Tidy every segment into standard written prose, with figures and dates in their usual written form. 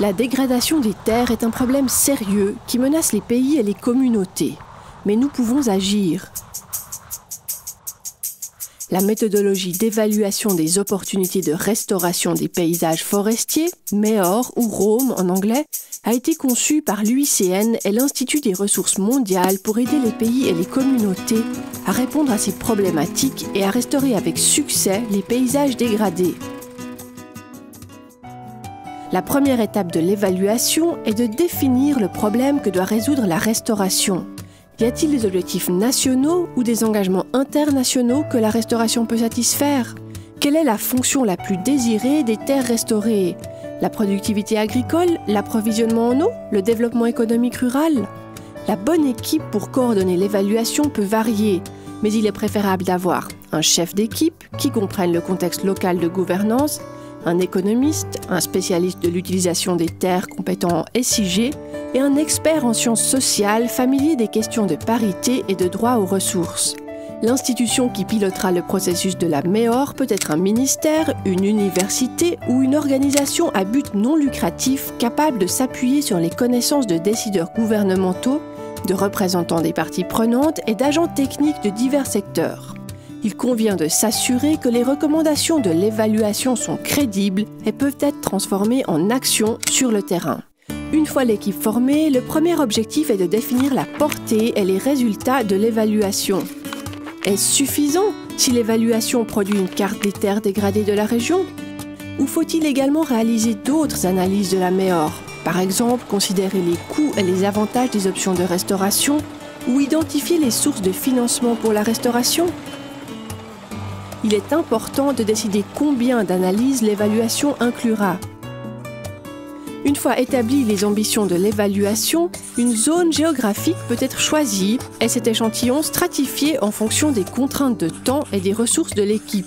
La dégradation des terres est un problème sérieux qui menace les pays et les communautés. Mais nous pouvons agir. La méthodologie d'évaluation des opportunités de restauration des paysages forestiers, MEOR ou ROAM en anglais, a été conçue par l'UICN et l'Institut des ressources mondiales pour aider les pays et les communautés à répondre à ces problématiques et à restaurer avec succès les paysages dégradés. La première étape de l'évaluation est de définir le problème que doit résoudre la restauration. Y a-t-il des objectifs nationaux ou des engagements internationaux que la restauration peut satisfaire? Quelle est la fonction la plus désirée des terres restaurées? La productivité agricole, l'approvisionnement en eau, le développement économique rural? La bonne équipe pour coordonner l'évaluation peut varier, mais il est préférable d'avoir un chef d'équipe qui comprenne le contexte local de gouvernance, un économiste, un spécialiste de l'utilisation des terres compétent en SIG et un expert en sciences sociales familier des questions de parité et de droit aux ressources. L'institution qui pilotera le processus de la MEOR peut être un ministère, une université ou une organisation à but non lucratif capable de s'appuyer sur les connaissances de décideurs gouvernementaux, de représentants des parties prenantes et d'agents techniques de divers secteurs. Il convient de s'assurer que les recommandations de l'évaluation sont crédibles et peuvent être transformées en actions sur le terrain. Une fois l'équipe formée, le premier objectif est de définir la portée et les résultats de l'évaluation. Est-ce suffisant si l'évaluation produit une carte des terres dégradées de la région? Ou faut-il également réaliser d'autres analyses de la MEOR? Par exemple, considérer les coûts et les avantages des options de restauration ou identifier les sources de financement pour la restauration? Il est important de décider combien d'analyses l'évaluation inclura. Une fois établies les ambitions de l'évaluation, une zone géographique peut être choisie et cet échantillon stratifié en fonction des contraintes de temps et des ressources de l'équipe.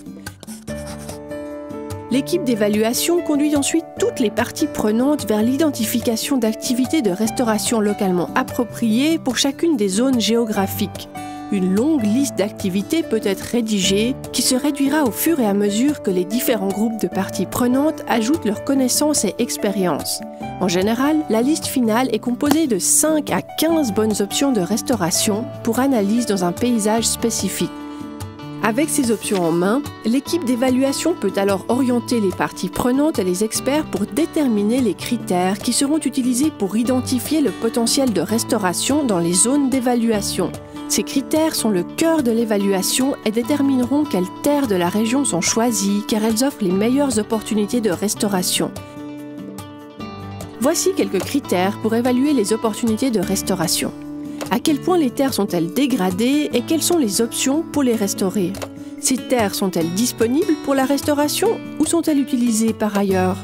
L'équipe d'évaluation conduit ensuite toutes les parties prenantes vers l'identification d'activités de restauration localement appropriées pour chacune des zones géographiques. Une longue liste d'activités peut être rédigée qui se réduira au fur et à mesure que les différents groupes de parties prenantes ajoutent leurs connaissances et expériences. En général, la liste finale est composée de 5 à 15 bonnes options de restauration pour analyse dans un paysage spécifique. Avec ces options en main, l'équipe d'évaluation peut alors orienter les parties prenantes et les experts pour déterminer les critères qui seront utilisés pour identifier le potentiel de restauration dans les zones d'évaluation. Ces critères sont le cœur de l'évaluation et détermineront quelles terres de la région sont choisies car elles offrent les meilleures opportunités de restauration. Voici quelques critères pour évaluer les opportunités de restauration. À quel point les terres sont-elles dégradées et quelles sont les options pour les restaurer? Ces terres sont-elles disponibles pour la restauration ou sont-elles utilisées par ailleurs?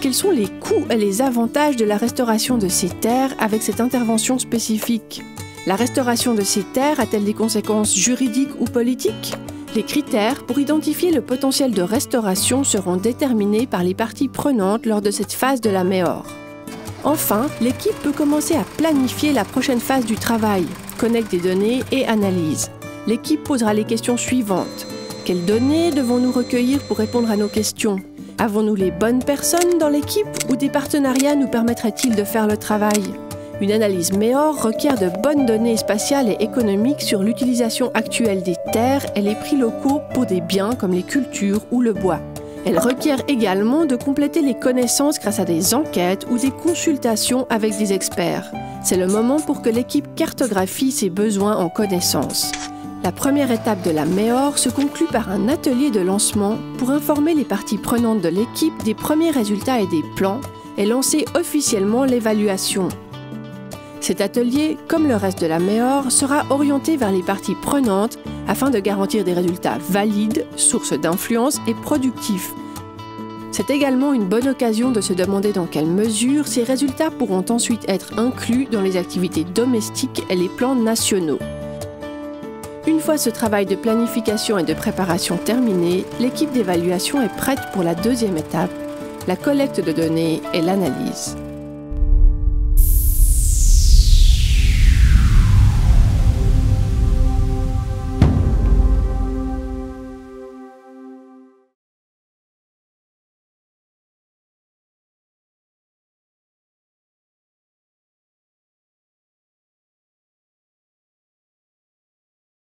Quels sont les coûts et les avantages de la restauration de ces terres avec cette intervention spécifique? La restauration de ces terres a-t-elle des conséquences juridiques ou politiques? Les critères pour identifier le potentiel de restauration seront déterminés par les parties prenantes lors de cette phase de la MEOR. Enfin, l'équipe peut commencer à planifier la prochaine phase du travail, collecte des données et analyse. L'équipe posera les questions suivantes. Quelles données devons-nous recueillir pour répondre à nos questions? Avons-nous les bonnes personnes dans l'équipe ou des partenariats nous permettraient-ils de faire le travail? Une analyse MEOR requiert de bonnes données spatiales et économiques sur l'utilisation actuelle des terres et les prix locaux pour des biens comme les cultures ou le bois. Elle requiert également de compléter les connaissances grâce à des enquêtes ou des consultations avec des experts. C'est le moment pour que l'équipe cartographie ses besoins en connaissances. La première étape de la MEOR se conclut par un atelier de lancement pour informer les parties prenantes de l'équipe des premiers résultats et des plans et lancer officiellement l'évaluation. Cet atelier, comme le reste de la MEOR, sera orienté vers les parties prenantes afin de garantir des résultats valides, sources d'influence et productifs. C'est également une bonne occasion de se demander dans quelle mesure ces résultats pourront ensuite être inclus dans les activités domestiques et les plans nationaux. Une fois ce travail de planification et de préparation terminé, l'équipe d'évaluation est prête pour la deuxième étape, la collecte de données et l'analyse.